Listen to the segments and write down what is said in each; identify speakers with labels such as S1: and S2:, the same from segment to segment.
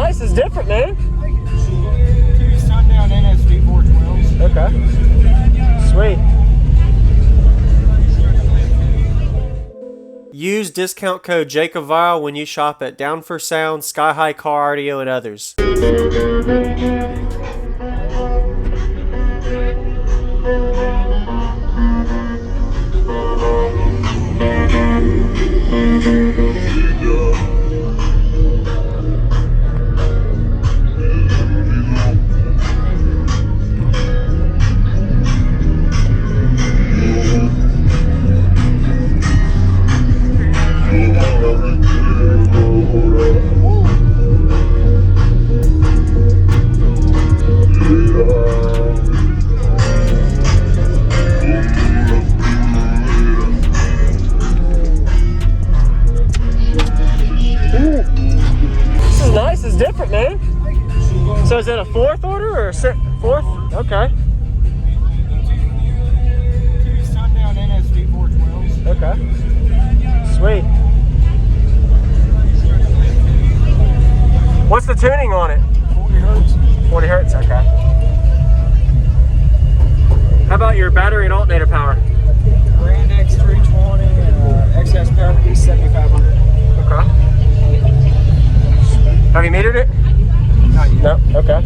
S1: nice. It's different, man.
S2: Two sundown NSV 412s.
S1: Okay. Sweet. Use discount code JACOBVILE when you shop at Down for Sound, Sky High Car Audio, and others. Nice, it's different, man. So is it a fourth order or a fourth? Okay.
S2: Two sundown NSV 412s.
S1: Okay. Sweet. What's the tuning on it?
S2: 40 hertz.
S1: 40 hertz, okay. How about your battery and alternator power?
S2: Grand X320 and XS Power Piece 7500.
S1: Okay. Have you metered it?
S2: Not yet.
S1: No? Okay.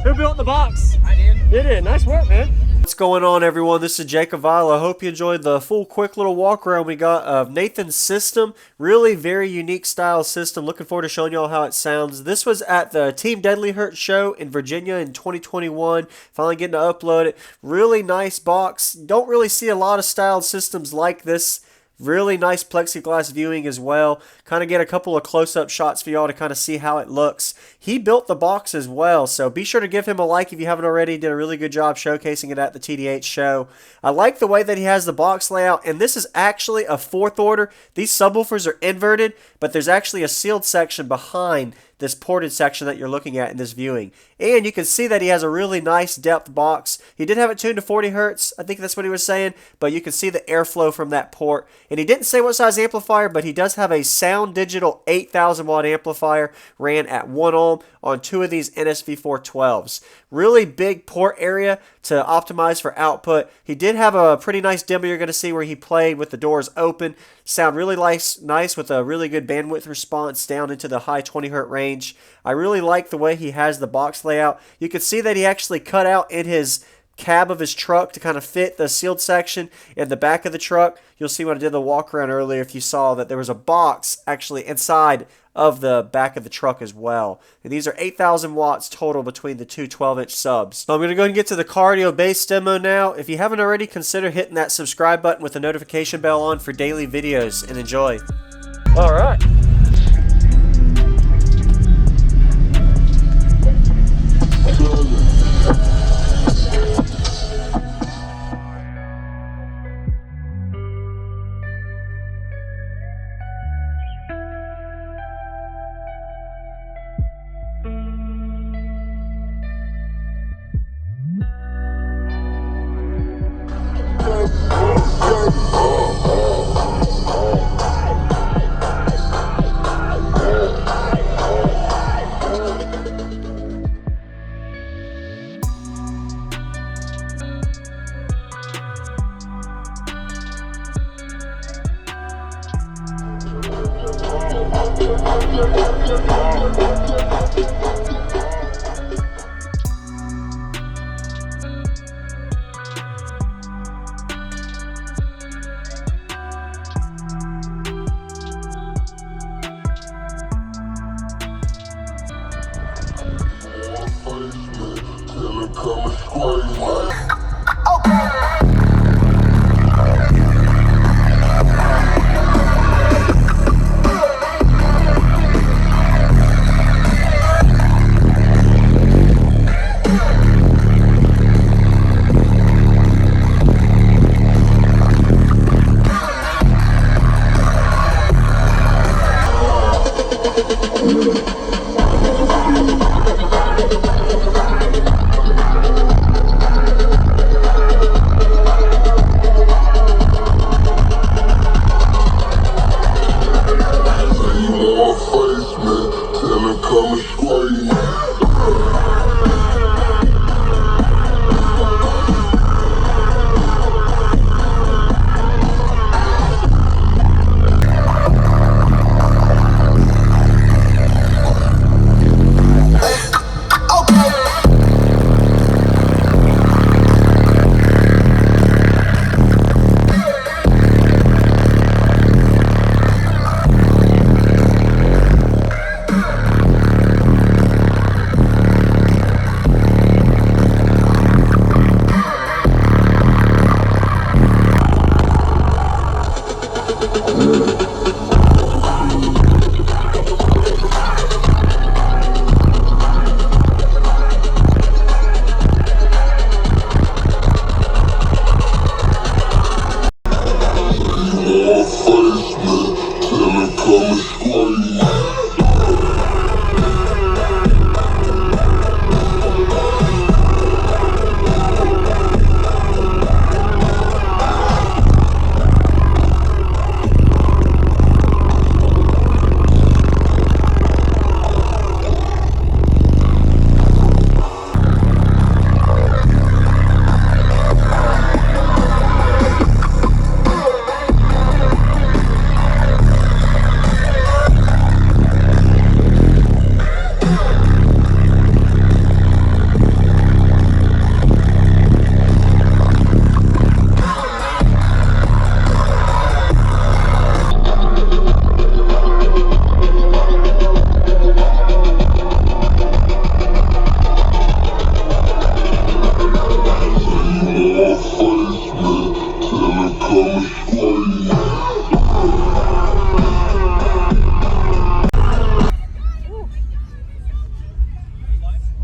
S1: Who built the box?
S2: I did.
S1: You did. Nice work, man. What's going on, everyone? This is Jacob Vile. I hope you enjoyed the full quick little walk around we got of Nathan's system. Really very unique style system. Looking forward to showing y'all how it sounds. This was at the Team Deadly Hurt show in Virginia in 2021. Finally getting to upload it. Really nice box. Don't really see a lot of styled systems like this. Really nice plexiglass viewing as well. Kind of get a couple of close-up shots for y'all to kind of see how it looks. He built the box as well, so be sure to give him a like if you haven't already. Did a really good job showcasing it at the TDH show. I like the way that he has the box layout, and this is actually a fourth order. These subwoofers are inverted, but there's actually a sealed section behind this ported section that you're looking at in this viewing. And you can see that he has a really nice depth box. He did have it tuned to 40 hertz. I think that's what he was saying, but you can see the airflow from that port. And he didn't say what size amplifier, but he does have a Sound Digital 8,000 watt amplifier ran at 1 ohm on 2 of these NSV 412s. Really big port area to optimize for output. He did have a pretty nice demo you're going to see where he played with the doors open. Sound really nice with a really good bandwidth response down into the high 20 hertz range. I really like the way he has the box layout. You can see that he actually cut out in his cab of his truck to kind of fit the sealed section in the back of the truck. You'll see when I did the walk around earlier if you saw that there was a box actually inside of the back of the truck as well. And these are 8,000 watts total between the two 12-inch subs. So I'm going to go ahead and get to the cardio bass demo now. If you haven't already, consider hitting that subscribe button with the notification bell on for daily videos, and enjoy. All right.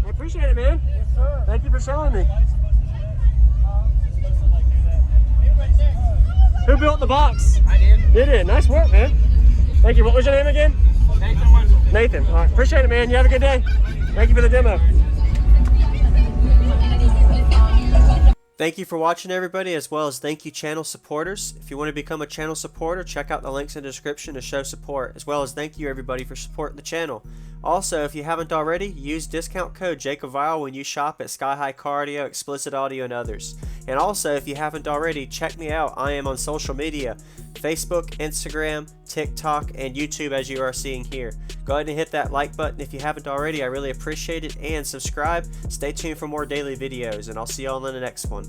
S3: I appreciate it, man. Yes, sir. Thank you for showing me. Who built the box?
S2: I did.
S3: You did. Nice work, man. Thank you. What was your name again?
S2: Nathan Wessel.
S3: Nathan. All right. Appreciate it, man. You have a good day. Thank you for the demo.
S1: Thank you for watching, everybody, as well as thank you channel supporters. If you want to become a channel supporter, check out the links in the description to show support, as well as thank you everybody for supporting the channel. Also, if you haven't already, use discount code JACOBVILE when you shop at Sky High Cardio, Explicit Audio, and others. And also, if you haven't already, check me out. I am on social media, Facebook, Instagram, TikTok, and YouTube, as you are seeing here. Go ahead and hit that like button if you haven't already. I really appreciate it. And subscribe. Stay tuned for more daily videos, and I'll see you all in the next one.